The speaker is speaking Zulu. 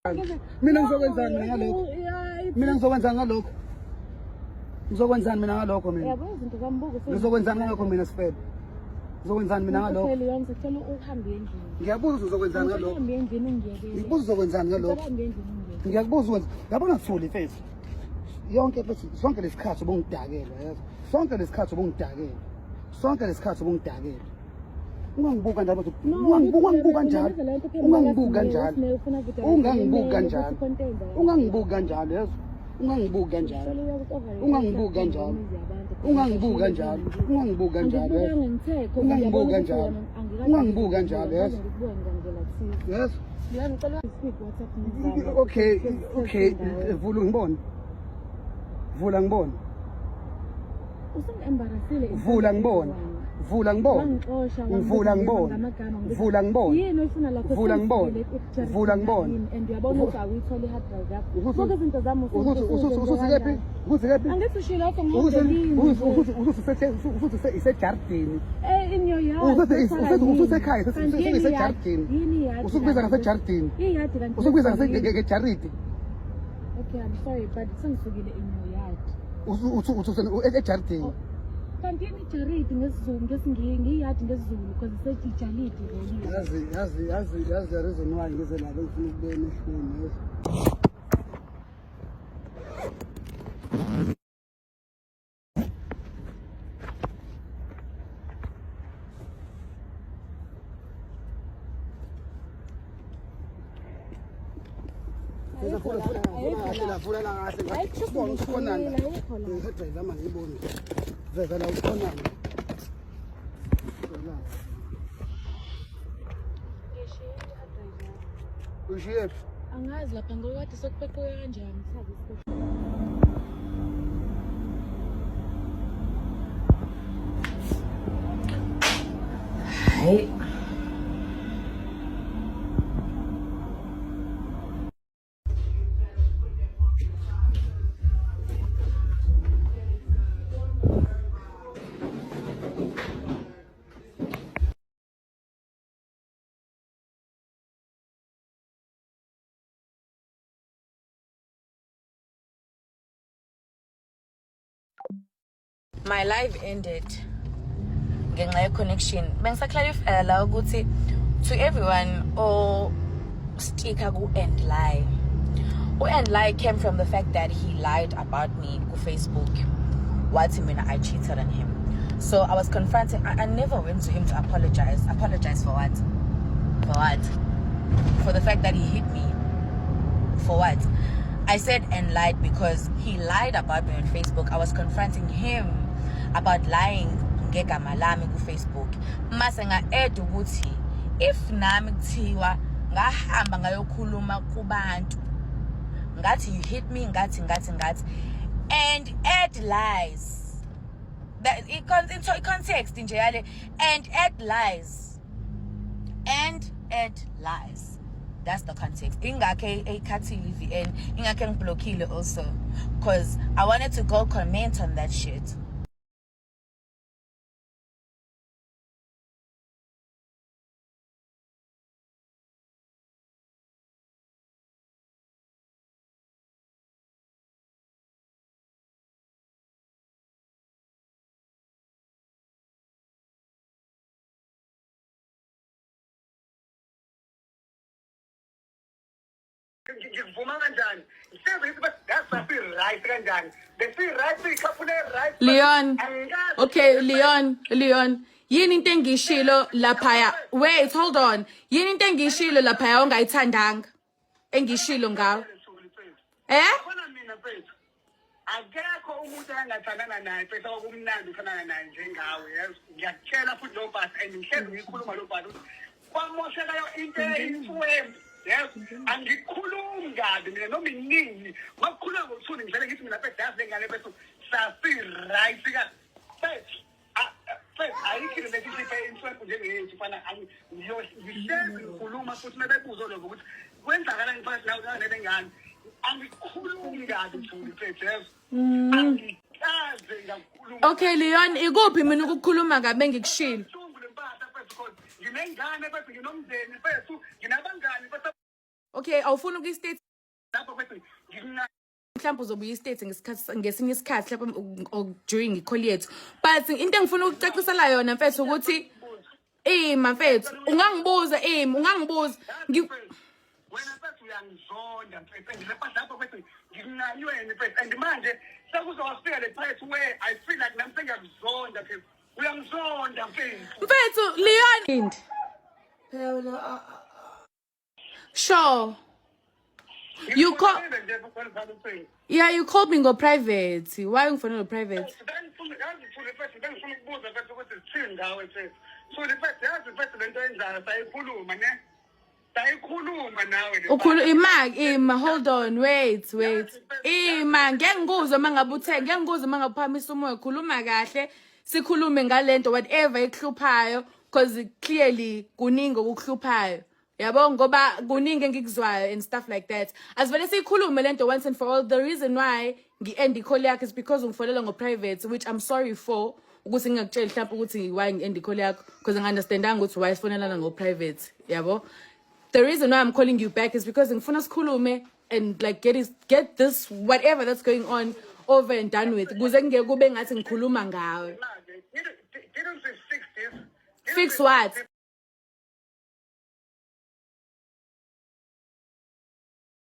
Mina ngizokwenzani mina ngalokho? Mina ngizokwenzani ngalokho? Ngizokwenzani mina ngalokho mina? Yabo izinto zambuko Ngizokwenzani ngalokho mina Sifele? Ngizokwenzani mina ngalokho? Ngicela uhambe endlini. Ngiyabuza uzokwenzani ngalokho? Uhambe endlini ungiyekele. Ngibuza uzokwenzani ngalokho? Uhambe endlini ungiyekele. Ngiyakubuza ukwenza. Yabona Thuli mfethu. Yonke mfethu sonke lesikhathi ubungidakela yazi. Sonke lesikhathi ubungidakela. Sonke lesikhathi ubungidakela. Ungangibuka njalo mfethu. Ungangibuka njalo. Ungangibuka njalo. Ungangibuka njalo. Ungangibuka njalo yazi. Ungangibuka njalo. Ungangibuka njalo. Ungangibuka njalo. Ungangibuka njalo. Ungangibuka njalo. Ungangibuka njalo yazi. Yes. Okay, vula ngibone. Vula ngibone. Usengembarrassile. Vula ngibone. Vula ngibone. Vula ngibone. Vula ngibone. Yini ofuna lakho? Vula ngibone. Vula ngibone. And uyabona ukuthi awuyitholi hard drive yakho. Zonke izinto zami ususikephi? Ususikephi? Angithi ushilo lapho ngizolinda. Usuthi isejardini. In your yard. Ususekhaya, isejardini. Yini yard? Usukubiza ngasejardini. Iyadi kanti. Usukubiza ngejaridi. Okay, I'm sorry, but sengisukile in your yard. Ejardini. Kanti yini ijaridi ngesizulu ngiyadi ngesizulu because isejaridi really. Yazi the reason why ngize nabo ngifuna ukubona ehlweni. Vula la kahle ngibona ukhonana. Ngizodrive ama ngibone. Veza la ukhonana. Ushiye. Angazi lapha ngokwathi sokupheqwe kanjani sabe isikhathi. Hayi. My live ended ngenxa ye connection. Bengisaclarify la ukuthi to everyone or sticker ku end lie. End lie came from the fact that he lied about me on Facebook. What mina I cheated on him. So I was confronting. I never went to him to apologize. Apologize for what? For what? For the fact that he hit me. For what? I said and lied because he lied about me on Facebook. I was confronting him about lying ngegama lami ku Facebook. Mase nga-add ukuthi if nami kuthiwa ngahamba ngayokhuluma kubantu ngathi you hit me ngathi and add lies. That in context nje yale and add lies. And add lies. That's the context. Ingake ekhathile VN, ingake ngiblockile also because I wanted to go comment on that shit. Ngivuma kanjani? Isenze ukuthi that's a right kanjani? Bese right ikhafune right. Leon. Okay, Leon. Yini into engishilo laphaya. Wait, hold on. Yini into engishilo laphaya ongayithandanga. Engishilo ngawo. Yabona mina mfethu. Akekho umuntu angathandana naye bese okumnandi ufanana naye njengawe. Ngiyakutshela futhi lo bhathi and ngihlezi ngikhuluma lo bhathi. Kwamosheka into eyimfuwe. Yes, angikhulumi kabi mina noma iningi makukhuluma ngokuthula ngivele ngithi mina phela yazi lengane bese sasi right ka phela ayikho lesi sipe influence njengeyethu fana ngihlezi ngikhuluma futhi mebebuzo lokho ukuthi kwenzakala ngifana nawe nebengane angikhulumi kabi futhi yes angikaze ngakhuluma. Okay Leon, ikuphi mina ukukhuluma kabe ngikushilo? Nginengane bese nginomndeni bese nginabangani bese Okay, awufuna ukuyi-state lapho bethi ngikunayo mhlawumbe uzobe uyi-state ngesinye isikhathi mhlawumbe during i-call yethu. But into engifuna ukucacisela yona mfethu ukuthi mfethu ungangibuza ungangibuza wena mfethu uyangizonda mfethu ngilepa lapho bethi ngikunayo wena mfethu and manje sekuzowafika le point where I feel like nami sengiyakuzonda mfethu uyangizonda mfethu Leon sure you call yeah you called me go private why you phone private hold on wait ngeke ngikuzwe mangabe uthe ngeke ngikuzwe mangabe uphamisa umoya khuluma kahle sikhulume ngalento whatever ekuhluphayo because clearly kuningi okuhluphayo yabo ngoba kuningi engikuzwayo and stuff like that asivele sikhulume lento once and for all. The reason why ngi-end i-call yakhe is because ungifonela ngo-private which I'm sorry for ukuthi ngingakutsheli mhlawumbe ukuthi why ngi-end i-call yakho because ngi-understandanga ukuthi why sifonelana ngo-private yabo. The reason why I'm calling you back is because ngifuna sikhulume and like get this whatever that's going on over and done with kuze kungeke kube ngathi ngikhuluma ngawe. Fix what?